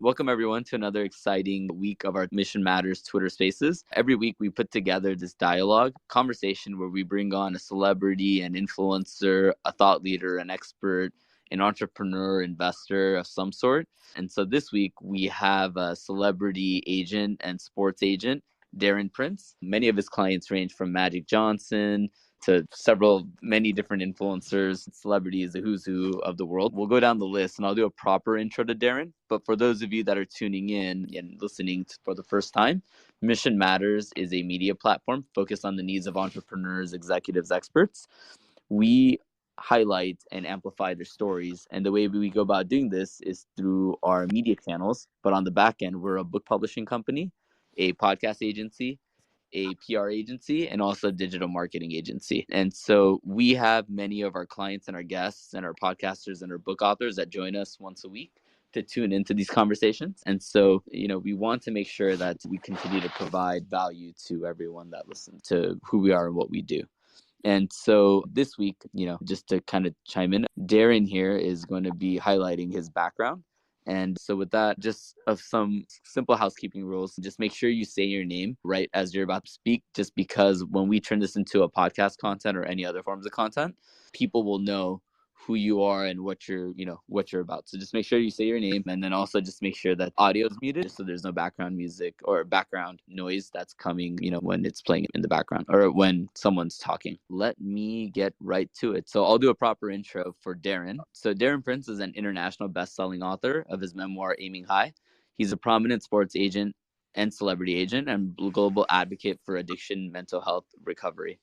Welcome, everyone, to another exciting week of our Mission Matters Twitter Spaces. Every week, we put together this dialogue, conversation where we bring on a celebrity, an influencer, a thought leader, an expert, an entrepreneur, investor of some sort. And so this week, we have a celebrity agent and sports agent, Darren Prince. Many of his clients range from Magic Johnson to many different influencers, celebrities, the who's who of the world. We'll go down the list and I'll do a proper intro to Darren. But for those of you that are tuning in and listening for the first time, Mission Matters is a media platform focused on the needs of entrepreneurs, executives, experts. We highlight and amplify their stories. And the way we go about doing this is through our media channels. But on the back end, we're a book publishing company, a podcast agency, a PR agency, and also a digital marketing agency. And so we have many of our clients and our guests and our podcasters and our book authors that join us once a week to tune into these conversations. And so, we want to make sure that we continue to provide value to everyone that listens to who we are and what we do. And so this week, just to kind of chime in, Darren here is going to be highlighting his background. And so with that, just of some simple housekeeping rules, just make sure you say your name right as you're about to speak, just because when we turn this into a podcast content or any other forms of content, people will know who you are and what you're about. So just make sure you say your name, and then also just make sure that audio is muted so there's no background music or background noise that's coming, when it's playing in the background or when someone's talking. Let me get right to it. So I'll do a proper intro for Darren. So Darren Prince is an international best-selling author of his memoir, Aiming High. He's a prominent sports agent and celebrity agent and global advocate for addiction, mental health, recovery.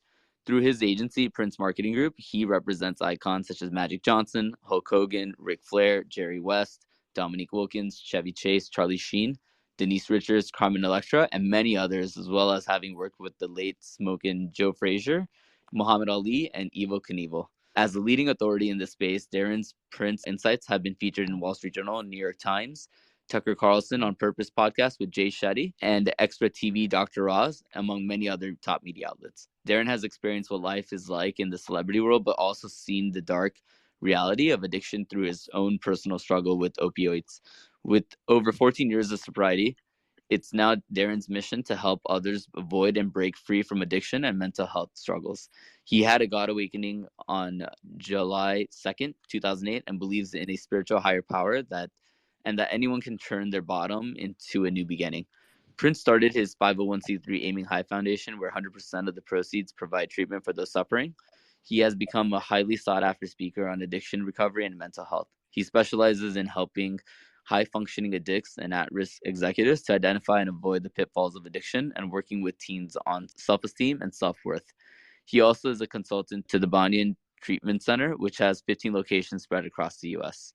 Through his agency, Prince Marketing Group, he represents icons such as Magic Johnson, Hulk Hogan, Ric Flair, Jerry West, Dominique Wilkins, Chevy Chase, Charlie Sheen, Denise Richards, Carmen Electra, and many others, as well as having worked with the late Smokin Joe Frazier, Muhammad Ali, and Evel Knievel. As a leading authority in this space, Darren's Prince insights have been featured in Wall Street Journal, New York Times, Tucker Carlson on Purpose podcast with Jay Shetty, and Extra TV Dr. Oz, among many other top media outlets. Darren has experienced what life is like in the celebrity world, but also seen the dark reality of addiction through his own personal struggle with opioids. With over 14 years of sobriety, it's now Darren's mission to help others avoid and break free from addiction and mental health struggles. He had a God awakening on July 2nd, 2008, and believes in a spiritual higher power that anyone can turn their bottom into a new beginning. Prince started his 501c3 Aiming High Foundation, where 100% of the proceeds provide treatment for those suffering. He has become a highly sought-after speaker on addiction recovery and mental health. He specializes in helping high-functioning addicts and at-risk executives to identify and avoid the pitfalls of addiction and working with teens on self-esteem and self-worth. He also is a consultant to the Banyan Treatment Center, which has 15 locations spread across the U.S.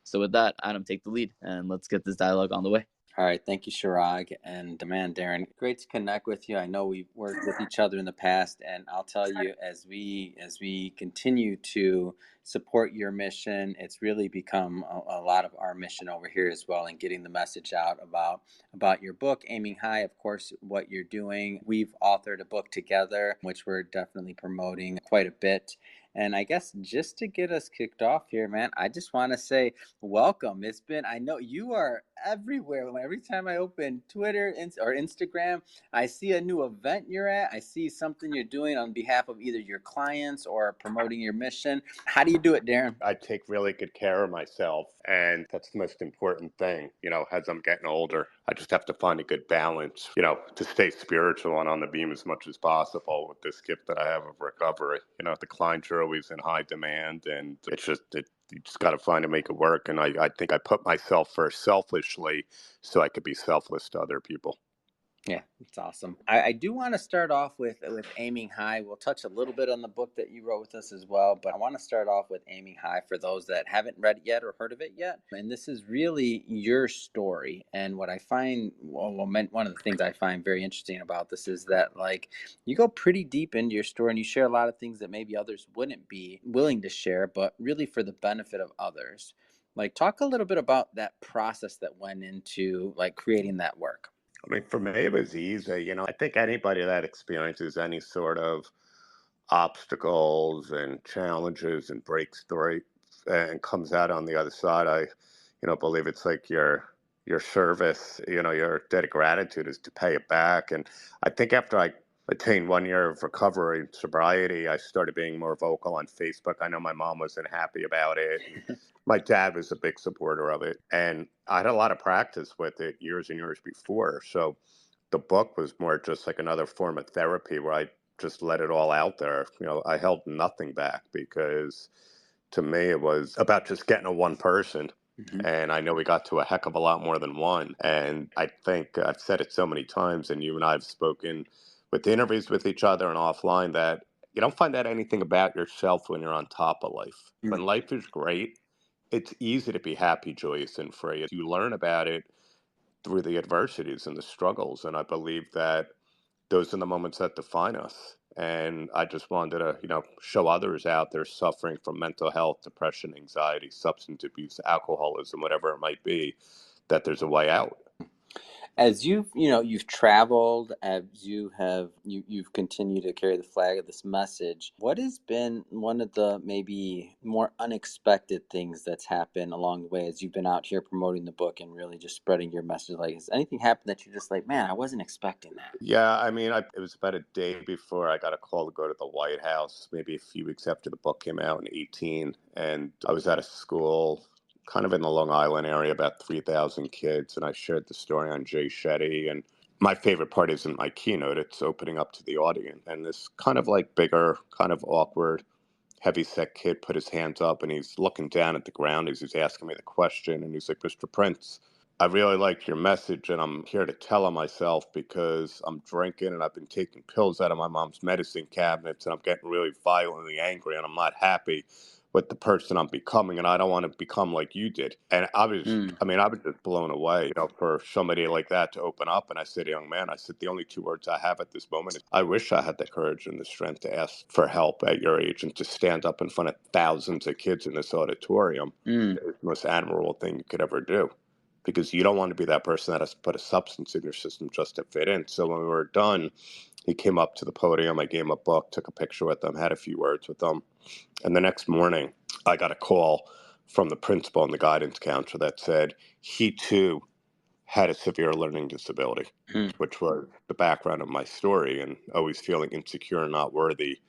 So with that, Adam, take the lead, and let's get this dialogue on the way. All right. Thank you, Shirag. And man, Darren, great to connect with you. I know we've worked with each other in the past, and I'll tell you, as we continue to support your mission, it's really become a lot of our mission over here as well, and getting the message out about your book, Aiming High, of course, what you're doing. We've authored a book together, which we're definitely promoting quite a bit. And I guess just to get us kicked off here, man, I just want to say welcome. I know you are everywhere. Every time I open Twitter or Instagram, I see a new event you're at. I see something you're doing on behalf of either your clients or promoting your mission. How do you do it, Darren? I take really good care of myself, and that's the most important thing. As I'm getting older, I just have to find a good balance, to stay spiritual and on the beam as much as possible with this gift that I have of recovery. The clients are always in high demand, and you just got to find to make it work. And I think I put myself first selfishly so I could be selfless to other people. Yeah, it's awesome. I do want to start off with Aiming High. We'll touch a little bit on the book that you wrote with us as well, but I want to start off with Aiming High for those that haven't read it yet or heard of it yet. And this is really your story. And what I find, one of the things I find very interesting about this is that, you go pretty deep into your story and you share a lot of things that maybe others wouldn't be willing to share, but really for the benefit of others. Talk a little bit about that process that went into creating that work. I mean, for me, it was easy. I think anybody that experiences any sort of obstacles and challenges and breaks through and comes out on the other side, I believe it's like your your service, your debt of gratitude is to pay it back. And I think after I attained 1 year of recovery and sobriety, I started being more vocal on Facebook. I know my mom wasn't happy about it. And my dad was a big supporter of it. And I had a lot of practice with it years and years before. So the book was more just like another form of therapy where I just let it all out there. I held nothing back because to me it was about just getting to one person. Mm-hmm. And I know we got to a heck of a lot more than one. And I think I've said it so many times, and you and I have spoken with interviews with each other and offline, that you don't find out anything about yourself when you're on top of life. When life is great, it's easy to be happy, joyous, and free. You learn about it through the adversities and the struggles. And I believe that those are the moments that define us. And I just wanted to, show others out there suffering from mental health, depression, anxiety, substance abuse, alcoholism, whatever it might be, that there's a way out. As you've traveled, as you've continued to carry the flag of this message, what has been one of the maybe more unexpected things that's happened along the way as you've been out here promoting the book and really just spreading your message? Like, has anything happened that you're just like, man, I wasn't expecting that? Yeah, I mean, it was about a day before I got a call to go to the White House, maybe a few weeks after the book came out in 18. And I was at a school kind of in the Long Island area, about 3,000 kids. And I shared the story on Jay Shetty. And my favorite part isn't my keynote, it's opening up to the audience. And this kind of like bigger, kind of awkward, heavyset kid put his hands up and he's looking down at the ground as he's asking me the question. And he's like, Mr. Prince, I really like your message, and I'm here to tell on myself because I'm drinking and I've been taking pills out of my mom's medicine cabinets, and I'm getting really violently angry, and I'm not happy with the person I'm becoming, and I don't want to become like you did. And I was just blown away, for somebody like that to open up. And I said, young man, I said, the only two words I have at this moment is, I wish I had the courage and the strength to ask for help at your age and to stand up in front of thousands of kids in this auditorium. It's the most admirable thing you could ever do, because you don't want to be that person that has to put a substance in your system just to fit in. So when we were done, he came up to the podium. I gave him a book, took a picture with him, had a few words with him. And the next morning, I got a call from the principal and the guidance counselor that said he too had a severe learning disability, which was the background of my story, and always feeling insecure and not worthy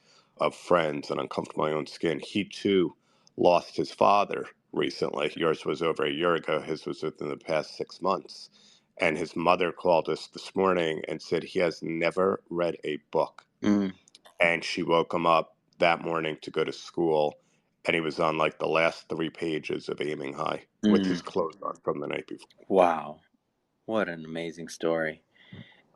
of friends and uncomfortable in my own skin. He too lost his father recently. Yours was over a year ago. His was within the past 6 months. And his mother called us this morning and said he has never read a book. And she woke him up that morning to go to school, and he was on like the last 3 pages of Aiming High with his clothes on from the night before. Wow. What an amazing story.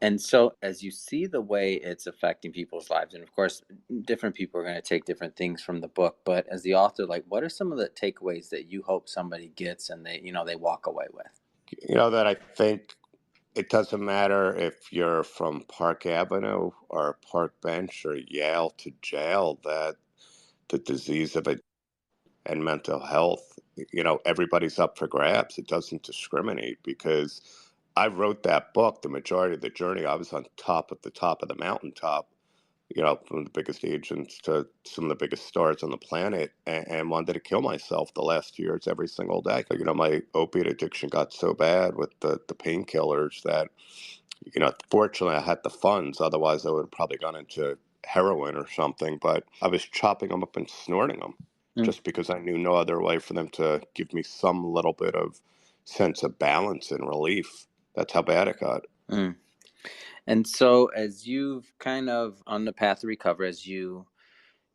And so as you see the way it's affecting people's lives, and of course, different people are going to take different things from the book, but as the author, like, what are some of the takeaways that you hope somebody gets and they walk away with? That I think it doesn't matter if you're from Park Avenue or Park Bench or Yale to jail, that the disease of it and mental health, everybody's up for grabs. It doesn't discriminate, because I wrote that book, the majority of the journey, I was on top of the mountaintop, from the biggest agents to some of the biggest stars on the planet, and wanted to kill myself the last 2 years every single day. My opiate addiction got so bad with the painkillers that, fortunately I had the funds. Otherwise, I would have probably gone into heroin or something. But I was chopping them up and snorting them just because I knew no other way for them to give me some little bit of sense of balance and relief. That's how bad it got. And so as you've kind of on the path to recover, as you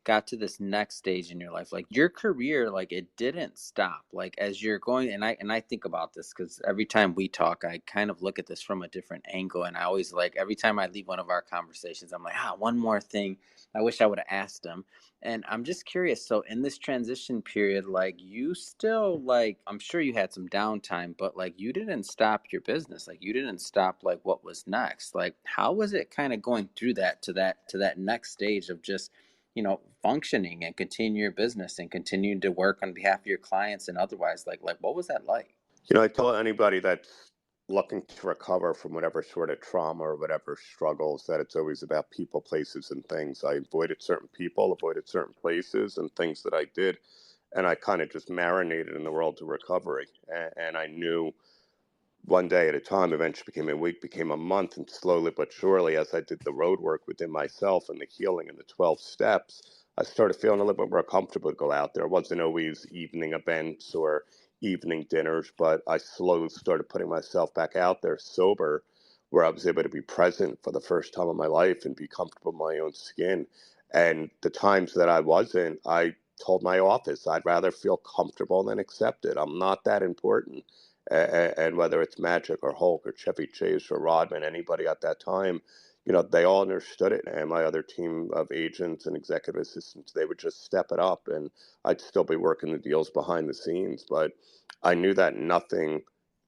got to this next stage in your life, like your career, like it didn't stop, like as you're going, and I think about this because every time we talk, I kind of look at this from a different angle, and I always, like, every time I leave one of our conversations, I'm like, one more thing I wish I would have asked them. And I'm just curious, so in this transition period, like, you still, like, I'm sure you had some downtime, but like you didn't stop your business, like you didn't stop like what was next. Like, how was it kind of going through that to that next stage of just functioning and continue your business and continue to work on behalf of your clients and otherwise? Like what was that like? I tell anybody that's looking to recover from whatever sort of trauma or whatever struggles, that it's always about people, places, and things. I avoided certain people, avoided certain places and things that I did, and I kind of just marinated in the world of recovery. And I knew one day at a time, eventually became a week, became a month, and slowly but surely, as I did the road work within myself and the healing and the 12 steps, I started feeling a little bit more comfortable to go out there. It wasn't always evening events or evening dinners, but I slowly started putting myself back out there sober, where I was able to be present for the first time in my life and be comfortable in my own skin. And the times that I wasn't, I told my office I'd rather feel comfortable than accepted. I'm not that important. And whether it's Magic or Hulk or Chevy Chase or Rodman, anybody at that time, they all understood it. And my other team of agents and executive assistants, they would just step it up, and I'd still be working the deals behind the scenes. But I knew that nothing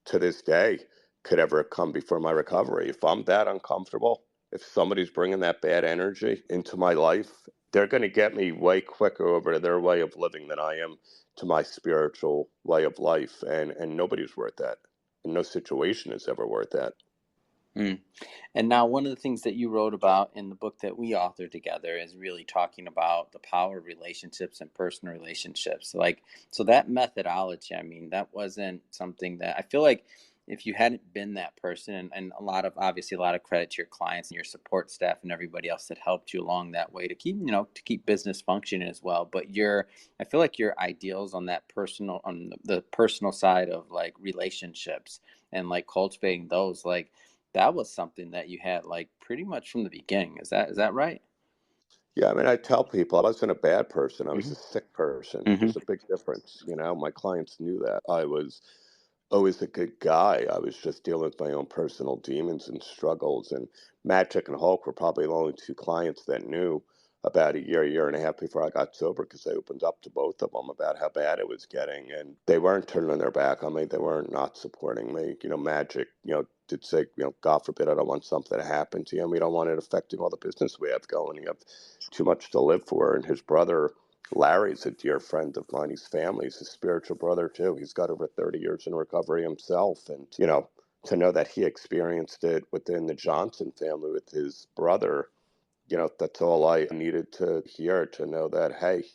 to this day could ever come before my recovery. If I'm that uncomfortable, if somebody's bringing that bad energy into my life, they're going to get me way quicker over to their way of living than I am to my spiritual way of life. And nobody's worth that. And no situation is ever worth that. Mm. And now one of the things that you wrote about in the book that we authored together is really talking about the power of relationships and personal relationships. Like, so that methodology, I mean, that wasn't something that I feel like if you hadn't been that person, and obviously a lot of credit to your clients and your support staff and everybody else that helped you along that way to keep business functioning as well. But I feel like your ideals on the personal side of like relationships and like cultivating those, like, that was something that you had like pretty much from the beginning. Is that right? Yeah, I mean, I tell people I wasn't a bad person. I was Mm-hmm. a sick person. Mm-hmm. There's a big difference. My clients knew that. I was always a good guy. I was just dealing with my own personal demons and struggles. And Magic and Hulk were probably the only two clients that knew about a year and a half before I got sober, because I opened up to both of them about how bad it was getting. And they weren't turning their back on me. They weren't not supporting me. Magic, did say, God forbid I don't want something to happen to you. And we don't want it affecting all the business we have going. You have too much to live for. And his brother, Larry's a dear friend of mine. He's family. He's a spiritual brother, too. He's got over 30 years in recovery himself. And, to know that he experienced it within the Johnson family with his brother, that's all I needed to hear, to know that, hey,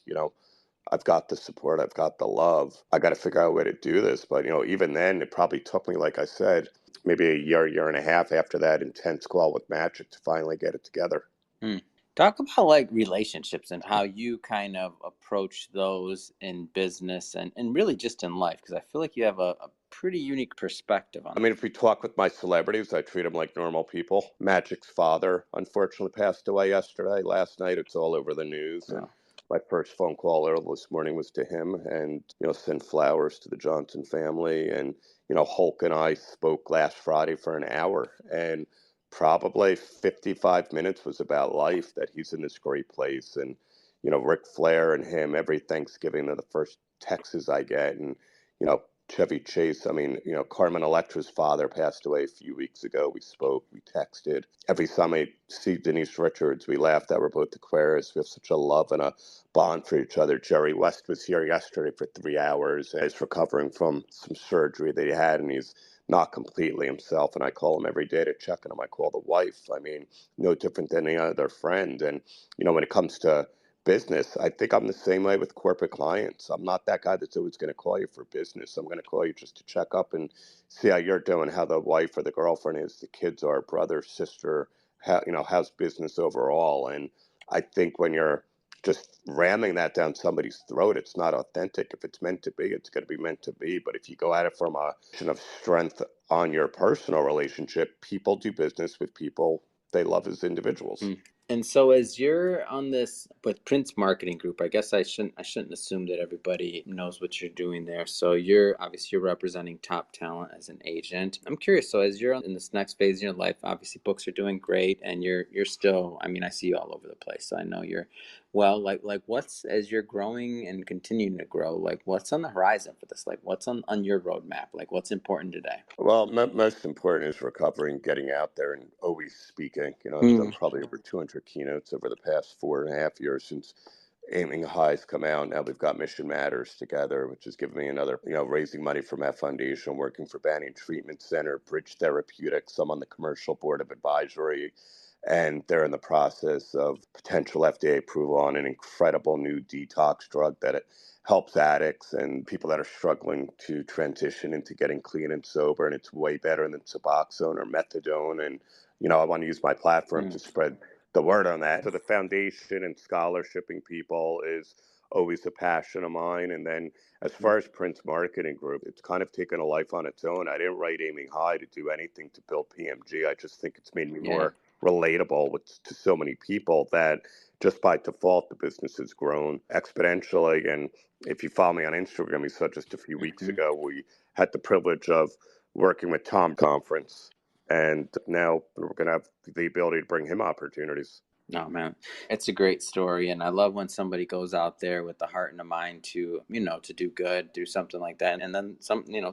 I've got the support, I've got the love. I got to figure out a way to do this. But, even then, it probably took me, like I said, maybe a year and a half after that intense call with Magic to finally get it together. Hmm. Talk about like relationships and how you kind of approach those in business and really just in life, because I feel like you have a pretty unique perspective on I mean, if we talk with my celebrities, I treat them like normal people. Magic's father, unfortunately, passed away yesterday. Last night, it's all over the news. that. And my first phone call early this morning was to him, and, send flowers to the Johnson family. And, Hulk and I spoke last Friday for an hour, and probably 55 minutes was about life, that he's in this great place. And, Ric Flair and him, every Thanksgiving are the first texts I get. And, Chevy Chase. I mean, Carmen Electra's father passed away a few weeks ago. We spoke, we texted. Every time I see Denise Richards, we laugh that we're both Aquarius. We have such a love and a bond for each other. Jerry West was here yesterday for 3 hours. He's recovering from some surgery that he had, and he's not completely himself. And I call him every day to check on him. I call the wife. I mean, no different than any other friend. And, when it comes to business, I think I'm the same way with corporate clients. I'm not that guy that's always going to call you for business. I'm going to call you just to check up and see how you're doing, how the wife or the girlfriend is, the kids are, brother, sister, how's business overall. And I think when you're just ramming that down somebody's throat, it's not authentic. If it's meant to be, it's going to be meant to be. But if you go at it from a position of strength on your personal relationship, people do business with people they love as individuals. And so as you're on this with Prince Marketing Group, I guess I shouldn't assume that everybody knows what you're doing there. So you're representing top talent as an agent. I'm curious, so as you're in this next phase in your life, obviously books are doing great, and you're still, I mean, I see you all over the place. So I know you're like what's, as you're growing and continuing to grow, like what's on the horizon for this? Like what's on your roadmap? Like what's important today? Well, most important is recovering, getting out there, and always speaking. I've done probably over 200 keynotes over the past 4.5 years since Aiming High's come out. Now we've got Mission Matters together, which is giving me another, raising money for my foundation, working for Banyan Treatment Center, Bridge Therapeutics. I'm on the commercial board of advisory and they're in the process of potential FDA approval on an incredible new detox drug that it helps addicts and people that are struggling to transition into getting clean and sober, and it's way better than Suboxone or methadone. And I want to use my platform to spread the word on that. So the foundation and scholarshiping people is always a passion of mine. And then as far as Prince Marketing Group, it's kind of taken a life on its own. I didn't write Aiming High to do anything to build PMG. I just think it's made me more relatable to so many people that just by default, the business has grown exponentially. And if you follow me on Instagram, you saw just a few weeks ago, we had the privilege of working with Tom Conference. And now we're going to have the ability to bring him opportunities. Oh man, it's a great story, and I love when somebody goes out there with the heart and the mind to, to do good, do something like that, and then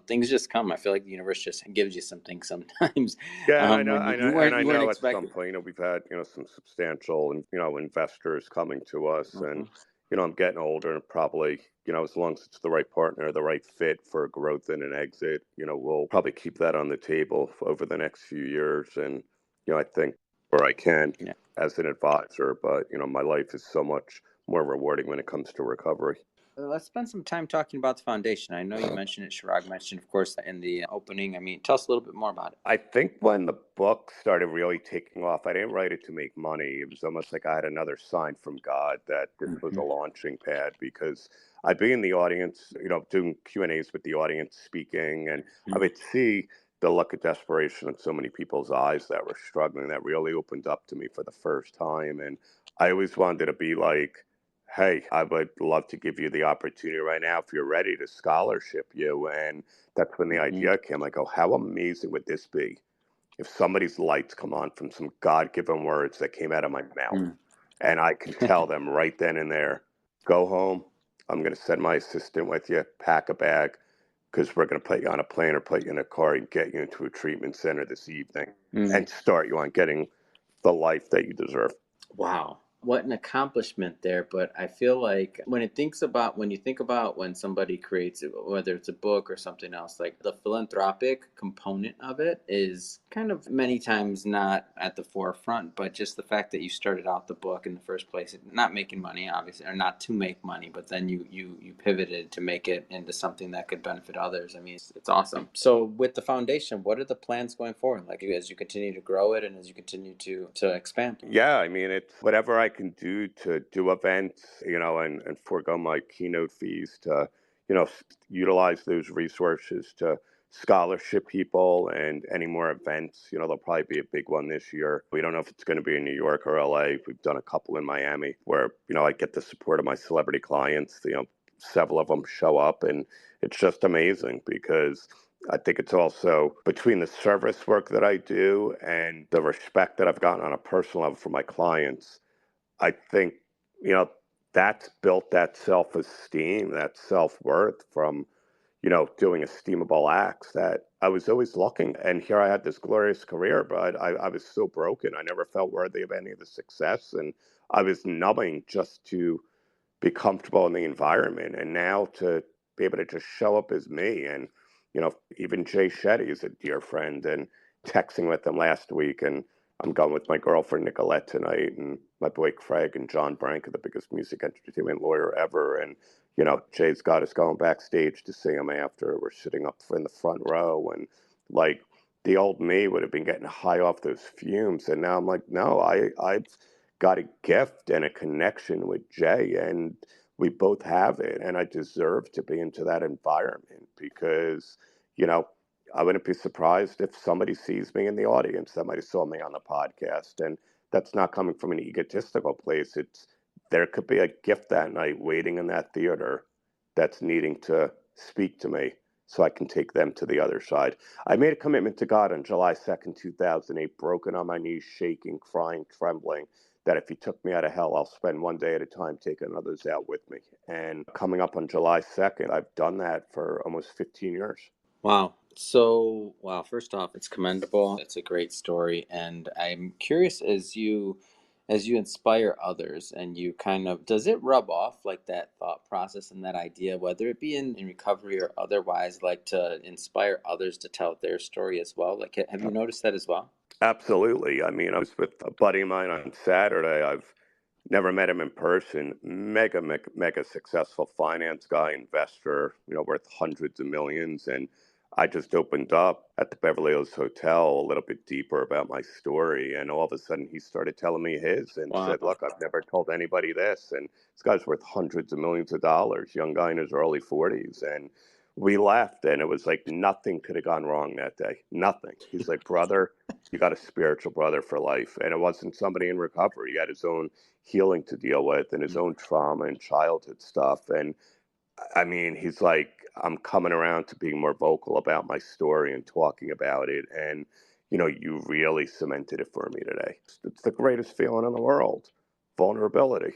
things just come. I feel like the universe just gives you some things sometimes. Yeah, and I know, When you weren't at some expecting. point, we've had some substantial investors coming to us, and I'm getting older, and probably as long as it's the right partner, the right fit for growth and an exit, we'll probably keep that on the table over the next few years, and I think where I can as an advisor, but my life is so much more rewarding when it comes to recovery. Let's spend some time talking about the foundation. I know you mentioned it, Chirag mentioned, of course, in the opening. I mean, tell us a little bit more about it. I think when the book started really taking off, I didn't write it to make money. It was almost like I had another sign from God that this was a launching pad, because I'd be in the audience, doing Q&As with the audience, speaking, and I would see the look of desperation in so many people's eyes that were struggling. That really opened up to me for the first time. And I always wanted to be like, hey, I would love to give you the opportunity right now if you're ready to scholarship you. And that's when the idea came. I go, how amazing would this be if somebody's lights come on from some God-given words that came out of my mouth, and I can tell them right then and there, go home. I'm going to send my assistant with you, pack a bag, because we're going to put you on a plane or put you in a car and get you into a treatment center this evening and start you on getting the life that you deserve. Wow. What an accomplishment there. But I feel like when you think about when somebody creates it, whether it's a book or something else, like the philanthropic component of it is kind of many times not at the forefront, but just the fact that you started out the book in the first place, not making money, obviously, or not to make money, but then you pivoted to make it into something that could benefit others. I mean, it's awesome. So with the foundation, what are the plans going forward? Like as you continue to grow it and as you continue to expand? Yeah, I mean, it's whatever I can do to do events, and forego my keynote fees to, utilize those resources to scholarship people and any more events. There'll probably be a big one this year. We don't know if it's going to be in New York or LA. We've done a couple in Miami where, I get the support of my celebrity clients. Several of them show up, and it's just amazing because I think it's also between the service work that I do and the respect that I've gotten on a personal level from my clients. I think, that's built that self-esteem, that self-worth from, doing esteemable acts that I was always looking. And here I had this glorious career, but I was so broken. I never felt worthy of any of the success. And I was numbing just to be comfortable in the environment, and now to be able to just show up as me. And even Jay Shetty is a dear friend, and texting with him last week, and I'm going with my girlfriend Nicolette tonight, and my boy Craig and John Branca, the biggest music entertainment lawyer ever. And Jay's got us going backstage to see him after. We're sitting up in the front row, and like the old me would have been getting high off those fumes, and now I'm like, no, I've got a gift and a connection with Jay, and we both have it. And I deserve to be into that environment because, I wouldn't be surprised if somebody sees me in the audience that might have saw me on the podcast. And that's not coming from an egotistical place. There could be a gift that night waiting in that theater that's needing to speak to me so I can take them to the other side. I made a commitment to God on July 2nd, 2008, broken on my knees, shaking, crying, trembling, that if he took me out of hell, I'll spend one day at a time taking others out with me. And coming up on July 2nd, I've done that for almost 15 years. Wow. So, wow, first off, it's commendable. It's a great story. And I'm curious, as you inspire others and you kind of, does it rub off like that thought process and that idea, whether it be in recovery or otherwise, like to inspire others to tell their story as well? Like, have you noticed that as well? Absolutely. I mean, I was with a buddy of mine on Saturday. I've never met him in person. Mega, mega, mega successful finance guy, investor, worth hundreds of millions. And I just opened up at the Beverly Hills Hotel a little bit deeper about my story. And all of a sudden he started telling me his and Wow. said, look, I've never told anybody this. And this guy's worth hundreds of millions of dollars, young guy in his early 40s. And we left and it was like nothing could have gone wrong that day. Nothing. He's like, brother, you got a spiritual brother for life. And it wasn't somebody in recovery. He had his own healing to deal with and his own trauma and childhood stuff. And I mean, he's like, I'm coming around to being more vocal about my story and talking about it. And, you really cemented it for me today. It's the greatest feeling in the world. Vulnerability.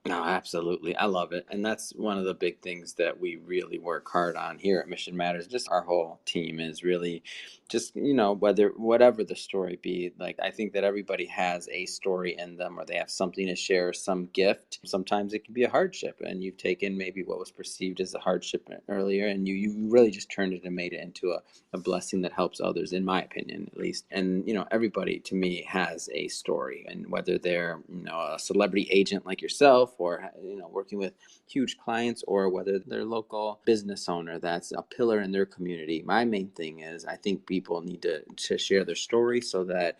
No, absolutely. I love it. And that's one of the big things that we really work hard on here at Mission Matters. Just our whole team is really just, whatever the story be, like I think that everybody has a story in them or they have something to share, some gift. Sometimes it can be a hardship and you've taken maybe what was perceived as a hardship earlier and you really just turned it and made it into a blessing that helps others, in my opinion, at least. And, everybody to me has a story, and whether they're, a celebrity agent like yourself or, working with huge clients, or whether they're local business owner that's a pillar in their community. My main thing is I think people need to share their story so that,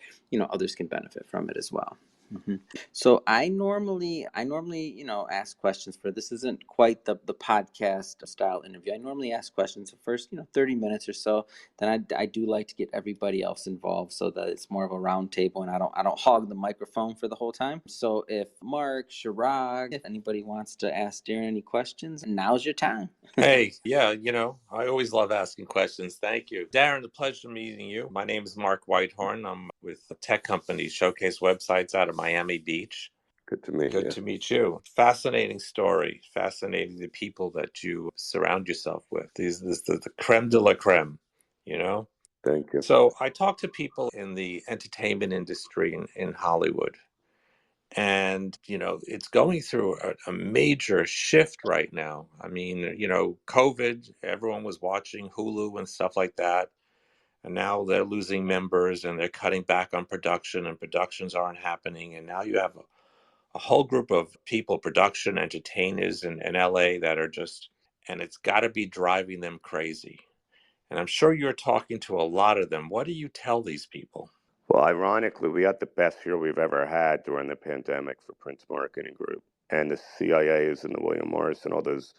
others can benefit from it as well. Mm-hmm. So I normally, ask questions for, this isn't quite the podcast style interview. I normally ask questions the first, 30 minutes or so. Then I do like to get everybody else involved so that it's more of a round table and I don't hog the microphone for the whole time. So if Mark, Chirag, if anybody wants to ask Darren any questions, now's your time. Hey, yeah, I always love asking questions. Thank you. Darren, a pleasure meeting you. My name is Mark Whitehorn. I'm with a tech company, Showcase Websites out of Miami Beach. Good to meet you. Good to meet you. Fascinating story. Fascinating the people that you surround yourself with. The creme de la creme, Thank you. So I talk to people in the entertainment industry in Hollywood. And, it's going through a major shift right now. I mean, COVID, everyone was watching Hulu and stuff like that. And now they're losing members and they're cutting back on production and productions aren't happening. And now you have a whole group of people, production entertainers in LA that are just, and it's got to be driving them crazy. And I'm sure you're talking to a lot of them. What do you tell these people? Well, ironically, we had the best year we've ever had during the pandemic for Prince Marketing Group. And the CIAs and the William Morris and all those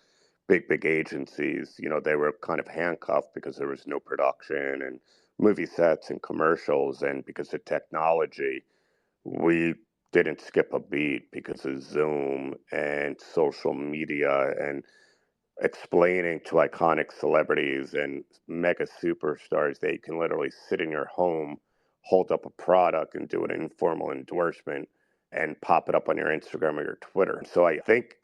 big, big agencies, they were kind of handcuffed because there was no production and movie sets and commercials. And because of technology, we didn't skip a beat because of Zoom and social media and explaining to iconic celebrities and mega superstars that you can literally sit in your home, hold up a product, and do an informal endorsement and pop it up on your Instagram or your Twitter. So I think,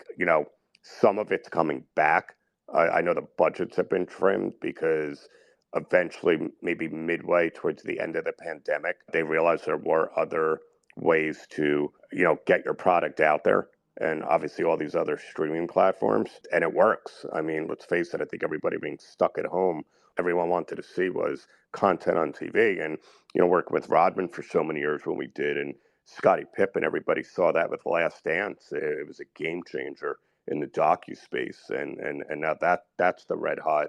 some of it's coming back. I know the budgets have been trimmed because eventually, maybe midway towards the end of the pandemic, they realized there were other ways to, get your product out there, and obviously all these other streaming platforms, and it works. I mean, let's face it, I think everybody being stuck at home, everyone wanted to see was content on TV. And, working with Rodman for so many years when we did, and Scottie Pippen, everybody saw that with Last Dance. It was a game changer in the docu-space. And now that's the red hot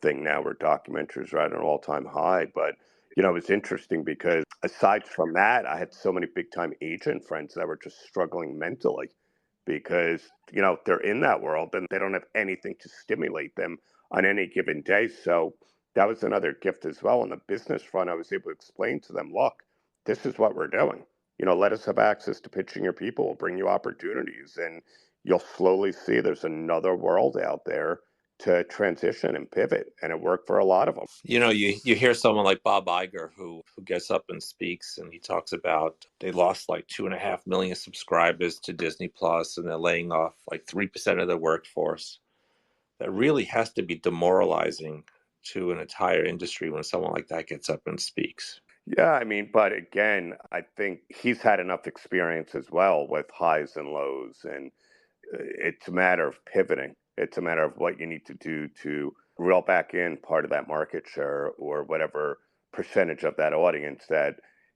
thing now, where documentaries are at an all-time high. But it was interesting because aside from that, I had so many big-time agent friends that were just struggling mentally because, they're in that world and they don't have anything to stimulate them on any given day. So that was another gift as well. On the business front, I was able to explain to them, look, this is what we're doing. Let us have access to pitching your people. We'll bring you opportunities, and you'll slowly see there's another world out there to transition and pivot. And it worked for a lot of them. You hear someone like Bob Iger who gets up and speaks, and he talks about they lost like 2.5 million subscribers to Disney Plus, and they're laying off like 3% of their workforce. That really has to be demoralizing to an entire industry when someone like that gets up and speaks. Yeah, I mean, but again, I think he's had enough experience as well with highs and lows, and it's a matter of pivoting. It's a matter of what you need to do to reel back in part of that market share or whatever percentage of that audience that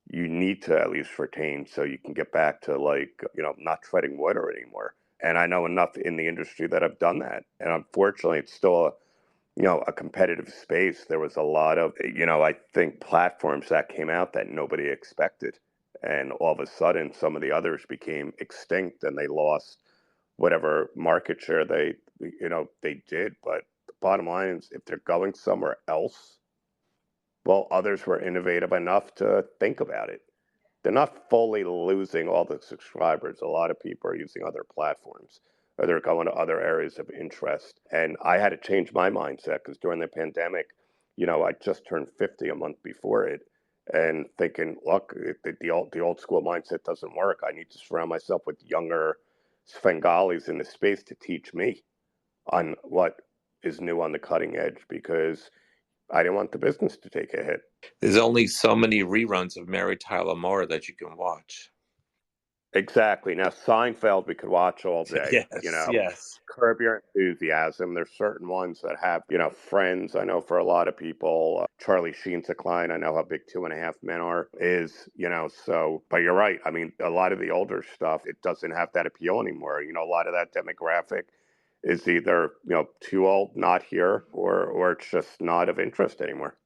you need to at least retain so you can get back to, like, not treading water anymore. And I know enough in the industry that I've done that. And unfortunately, it's still a competitive space. There was a lot of, I think platforms that came out that nobody expected. And all of a sudden, some of the others became extinct and they lost whatever market share they did. But the bottom line is, if they're going somewhere else, well, others were innovative enough to think about it. They're not fully losing all the subscribers. A lot of people are using other platforms or they're going to other areas of interest. And I had to change my mindset because during the pandemic, I just turned 50 a month before it, and thinking, look, the old school mindset doesn't work. I need to surround myself with younger Svengalis in the space to teach me on what is new on the cutting edge, because I didn't want the business to take a hit. There's only so many reruns of Mary Tyler Moore that you can watch. Exactly. Now, Seinfeld, we could watch all day. Yes. Curb Your Enthusiasm. There's certain ones that have, Friends. I know for a lot of people, Charlie Sheen's Decline. I know how big Two and a Half Men is. So, but you're right. I mean, a lot of the older stuff, it doesn't have that appeal anymore. A lot of that demographic is either, too old, not here, or it's just not of interest anymore.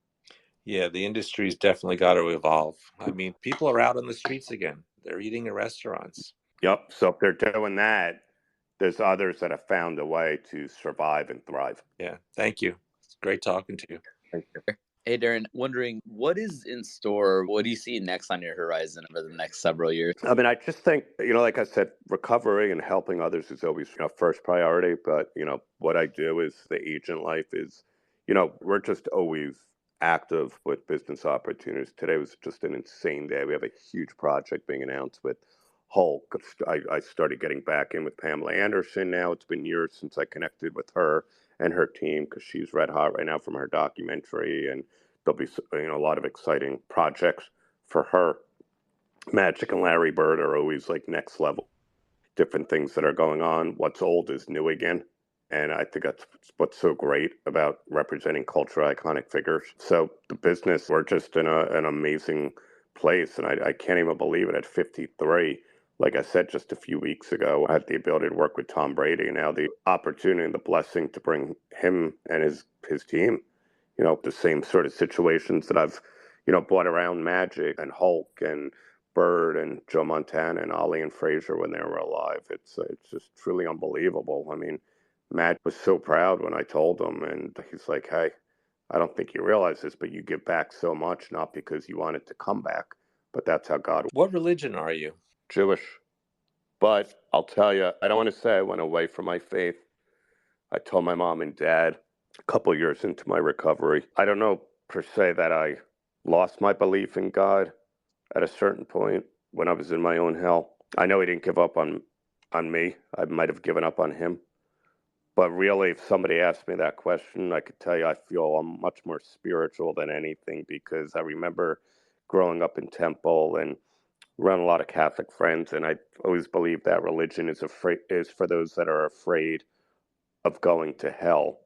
Yeah, the industry's definitely got to evolve. I mean, people are out on the streets again. They're eating in restaurants. Yep. So if they're doing that, there's others that have found a way to survive and thrive. Yeah. Thank you. It's great talking to you. Thank you. Hey, Darren, wondering what is in store? What do you see next on your horizon over the next several years? I mean, I just think, like I said, recovery and helping others is always, first priority. But, what I do is the agent life is, we're just always active with business opportunities. Today was just an insane day. We have a huge project being announced with Hulk. I started getting back in with Pamela Anderson now. It's been years since I connected with her and her team because she's red hot right now from her documentary. And there'll be, a lot of exciting projects for her. Magic and Larry Bird are always like next level. Different things that are going on. What's old is new again. And I think that's what's so great about representing cultural iconic figures. So the business, we're just in an amazing place. And I can't even believe it at 53. Like I said, just a few weeks ago, I had the ability to work with Tom Brady, and now the opportunity and the blessing to bring him and his team, the same sort of situations that I've, brought around Magic and Hulk and Bird and Joe Montana and Ali and Frazier when they were alive. It's just truly unbelievable. I mean, Matt was so proud when I told him, and he's like, "Hey, I don't think you realize this, but you give back so much, not because you wanted to come back, but that's how God." What religion are you? Jewish. But I'll tell you, I don't want to say I went away from my faith. I told my mom and dad a couple of years into my recovery. I don't know per se that I lost my belief in God at a certain point when I was in my own hell. I know he didn't give up on me. I might have given up on him. But really, if somebody asked me that question, I could tell you I feel I'm much more spiritual than anything, because I remember growing up in Temple and around a lot of Catholic friends, and I always believed that religion is for those that are afraid of going to hell.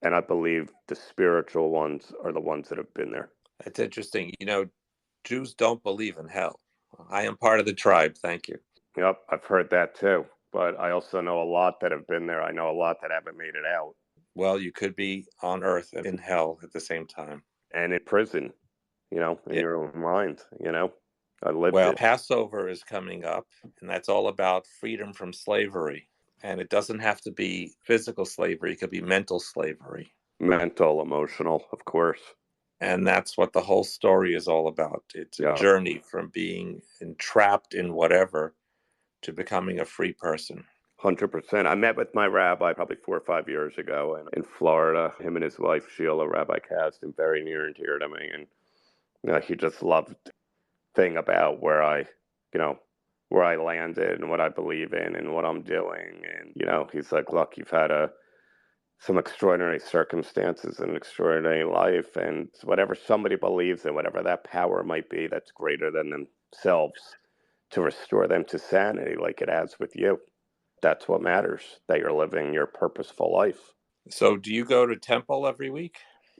And I believe the spiritual ones are the ones that have been there. That's interesting. Jews don't believe in hell. I am part of the tribe. Thank you. Yep, I've heard that too. But I also know a lot that have been there. I know a lot that haven't made it out. Well, you could be on earth and in hell at the same time. And in prison, in your own mind, I lived Well, it. Passover is coming up, and that's all about freedom from slavery. And it doesn't have to be physical slavery. It could be mental slavery. Mental, emotional, of course. And that's what the whole story is all about. It's a journey from being entrapped in whatever to becoming a free person. 100%. I met with my rabbi probably 4 or 5 years ago in Florida. Him and his wife, Sheila, Rabbi Kasdan, very near and dear to me. And he just loved the thing about where I landed and what I believe in and what I'm doing. And, he's like, look, you've had a some extraordinary circumstances and extraordinary life, and whatever somebody believes in, whatever that power might be that's greater than themselves, to restore them to sanity like it has with you. That's what matters, that you're living your purposeful life. So do you go to temple every week?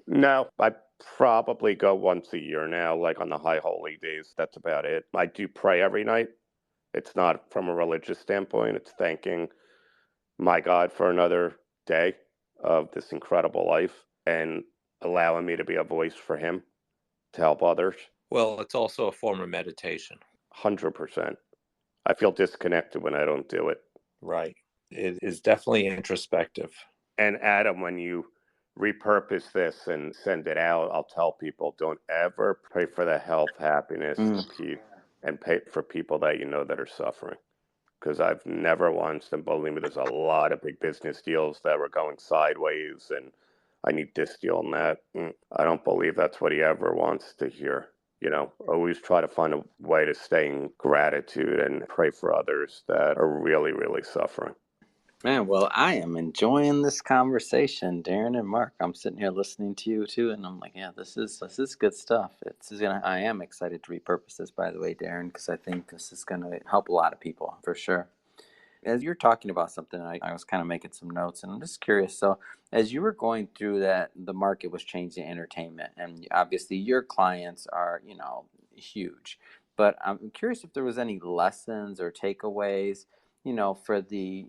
No, I probably go once a year now, like on the high holy days. That's about it. I do pray every night. It's not from a religious standpoint, it's thanking my God for another day of this incredible life and allowing me to be a voice for Him to help others. Well, it's also a form of meditation. 100%. I feel disconnected when I don't do it. Right. It is definitely introspective. And Adam, when you repurpose this and send it out, I'll tell people, don't ever pray for the health, happiness, the peace, and pay for people that you know that are suffering. Because I've never once, and believe me, there's a lot of big business deals that were going sideways, and I need this deal and that. I don't believe that's what he ever wants to hear. You know, always try to find a way to stay in gratitude and pray for others that are really, really suffering. Man, well, I am enjoying this conversation, Darren and Mark. I'm sitting here listening to you too, and I'm like, yeah, this is good stuff. I am excited to repurpose this, by the way, Darren, because I think this is gonna help a lot of people for sure. As you're talking about something, I was kind of making some notes, and I'm just curious. So, as you were going through that, the market was changing entertainment, and obviously your clients are, huge. But I'm curious if there was any lessons or takeaways, for the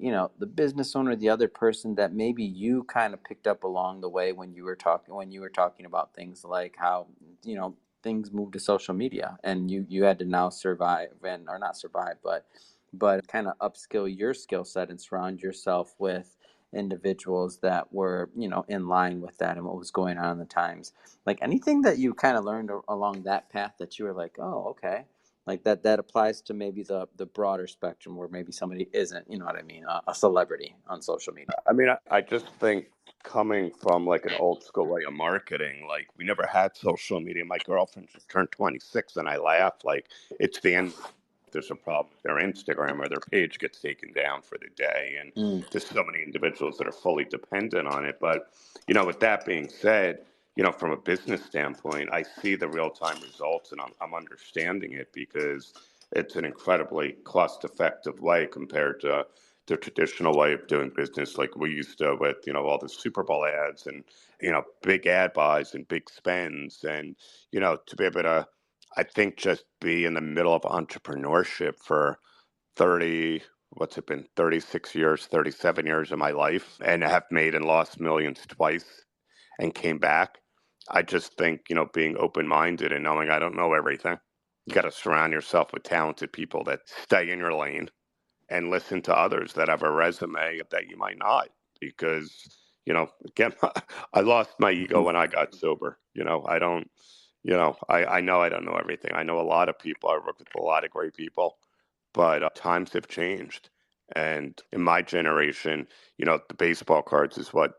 business owner, the other person that maybe you kind of picked up along the way when you were talking about things like how, things moved to social media, and you had to now survive or not survive, but kind of upskill your skill set and surround yourself with individuals that were, in line with that and what was going on in the times. Like anything that you kind of learned along that path that you were like, oh, okay. Like that applies to maybe the broader spectrum where maybe somebody isn't, you know what I mean, a celebrity on social media. I mean, I just think coming from like an old school way of marketing, like we never had social media. My girlfriend just turned 26 and I laugh like it's the end. There's a problem. Their Instagram or their page gets taken down for the day. And there's so many individuals that are fully dependent on it. But, with that being said, from a business standpoint, I see the real time results and I'm understanding it because it's an incredibly cost effective way compared to the traditional way of doing business like we used to with, all the Super Bowl ads and, big ad buys and big spends. And, to be able to, I think, just be in the middle of entrepreneurship for 30, what's it been, 36 years, 37 years of my life, and have made and lost millions twice and came back. I just think, being open minded and knowing I don't know everything. You got to surround yourself with talented people that stay in your lane and listen to others that have a resume that you might not. Because, again, I lost my ego when I got sober. I don't. I know I don't know everything. I know a lot of people. I work with a lot of great people, but times have changed. And in my generation, the baseball cards is what,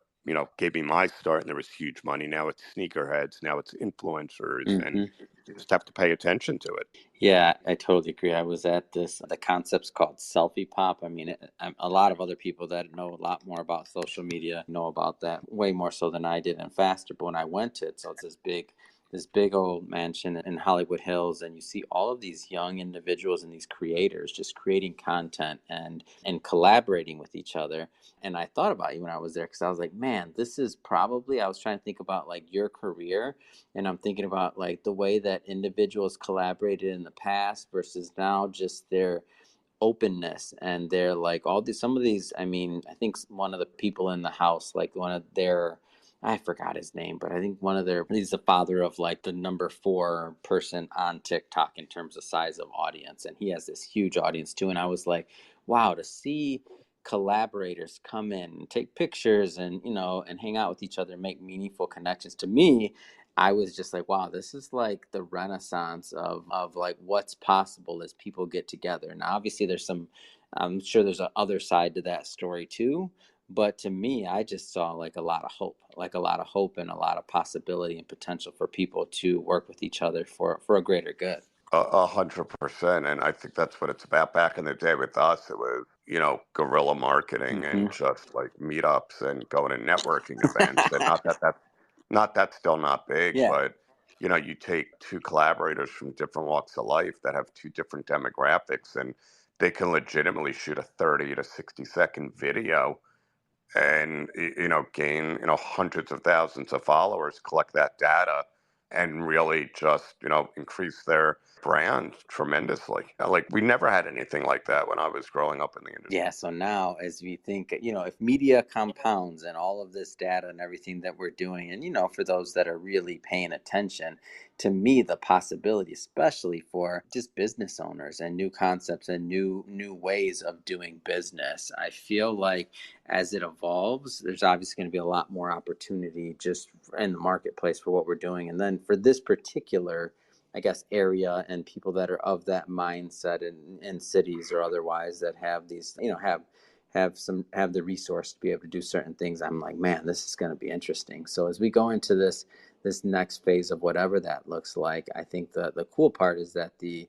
gave me my start. And there was huge money. Now it's sneakerheads. Now it's influencers. And you just have to pay attention to it. Yeah, I totally agree. I was at the concept's called Selfie Pop. I mean, a lot of other people that know a lot more about social media know about that way more so than I did and faster. But when I went to it, so it's this big old mansion in Hollywood Hills, and you see all of these young individuals and these creators just creating content and collaborating with each other. And I thought about you when I was there because I was like, man, this is probably, I was trying to think about like your career, and I'm thinking about like the way that individuals collaborated in the past versus now, just their openness and their like all these some of these. I mean, I think one of the people in the house, like one of their, I forgot his name, but I think he's the father of like the number 4 person on TikTok in terms of size of audience. And he has this huge audience too. And I was like, wow, to see collaborators come in and take pictures and, and hang out with each other, make meaningful connections. To me, I was just like, wow, this is like the renaissance of like what's possible as people get together. And obviously I'm sure there's a other side to that story too. But to me, I just saw like a lot of hope and a lot of possibility and potential for people to work with each other for a greater good. 100%. And I think that's what it's about. Back in the day with us, it was, guerrilla marketing Mm-hmm. and just like meetups and going to networking events. And that's still not big, Yeah. but you take two collaborators from different walks of life that have two different demographics, and they can legitimately shoot a 30 to 60-second video and gain hundreds of thousands of followers, collect that data, and really just increase their brand tremendously. Like, we never had anything like that when I was growing up in the industry. Yeah, so now as we think, if media compounds and all of this data and everything that we're doing, and, for those that are really paying attention, to me, the possibility, especially for just business owners and new concepts and new ways of doing business, I feel like as it evolves, there's obviously going to be a lot more opportunity just in the marketplace for what we're doing. And then for this particular area and people that are of that mindset in cities or otherwise that have these, have the resource to be able to do certain things. I'm like, man, this is going to be interesting. So as we go into this next phase of whatever that looks like, I think the cool part is that the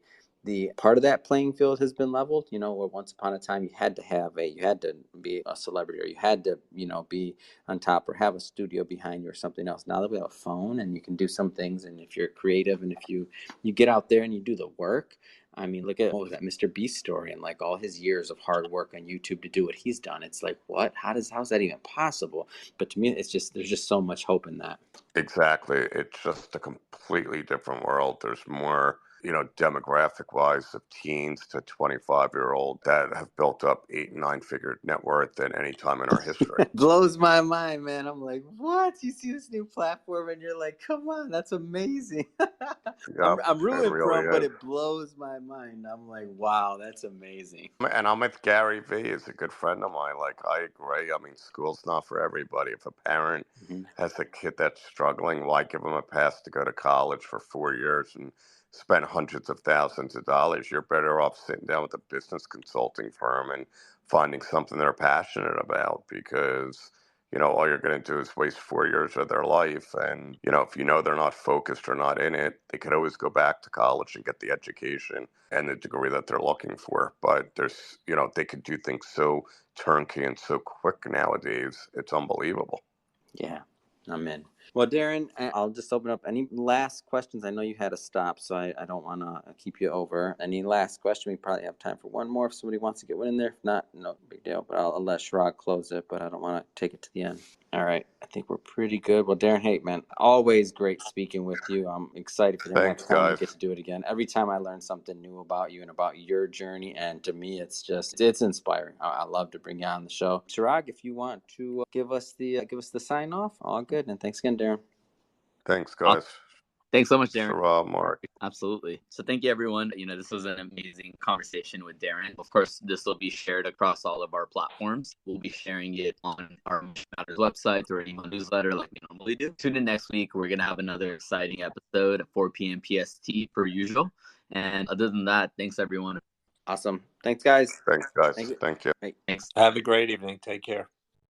part of that playing field has been leveled, where once upon a time you had to be a celebrity, or you had to, be on top or have a studio behind you or something else. Now that we have a phone and you can do some things, and if you're creative and if you get out there and you do the work, I mean, look at, what was that Mr. Beast story, and like all his years of hard work on YouTube to do what he's done. It's like, what? How's that even possible? But to me, there's just so much hope in that. Exactly. It's just a completely different world. There's more, demographic wise, of teens to 25-year-old that have built up 8 and 9 figure net worth than any time in our history. Blows my mind, man. I'm like, what? You see this new platform and you're like, come on, that's amazing. Yep, I'm it rooting for really him, but is. it blows my mind. I'm like, wow, that's amazing. And I'm with Gary V. He's a good friend of mine. Like, I agree. I mean, school's not for everybody. If a parent Mm-hmm. has a kid that's struggling, why give them a pass to go to college for 4 years and spend hundreds of thousands of dollars? You're better off sitting down with a business consulting firm and finding something they're passionate about, because all you're going to do is waste 4 years of their life. And, if they're not focused or not in it, they could always go back to college and get the education and the degree that they're looking for. But there's, they could do things so turnkey and so quick nowadays. It's unbelievable. Yeah, I'm in. Well, Darren, I'll just open up any last questions. I know you had to stop, so I don't want to keep you over. Any last question? We probably have time for one more if somebody wants to get one in there. If not, no big deal. But I'll let Shrag close it, but I don't want to take it to the end. All right. I think we're pretty good. Well, Darren, hey, man, always great speaking with you. I'm excited for the Thanks, next time we guys. get to do it again. Every time I learn something new about you and about your journey, and to me, it's inspiring. I love to bring you on the show. Shrag, if you want to give us the sign off, all good. And thanks again, Darren. Thanks, guys. Thanks so much, Darren. Sure, Mark. Absolutely. So thank you, everyone. This was an amazing conversation with Darren. Of course, this will be shared across all of our platforms. We'll be sharing it on our Mission Matters website or email newsletter like we normally do. Tune in next week. We're going to have another exciting episode at 4 p.m. PST per usual. And other than that, thanks, everyone. Awesome. Thanks, guys. Thanks, guys. Thank you. Thank you. Hey. Thanks. Have a great evening. Take care.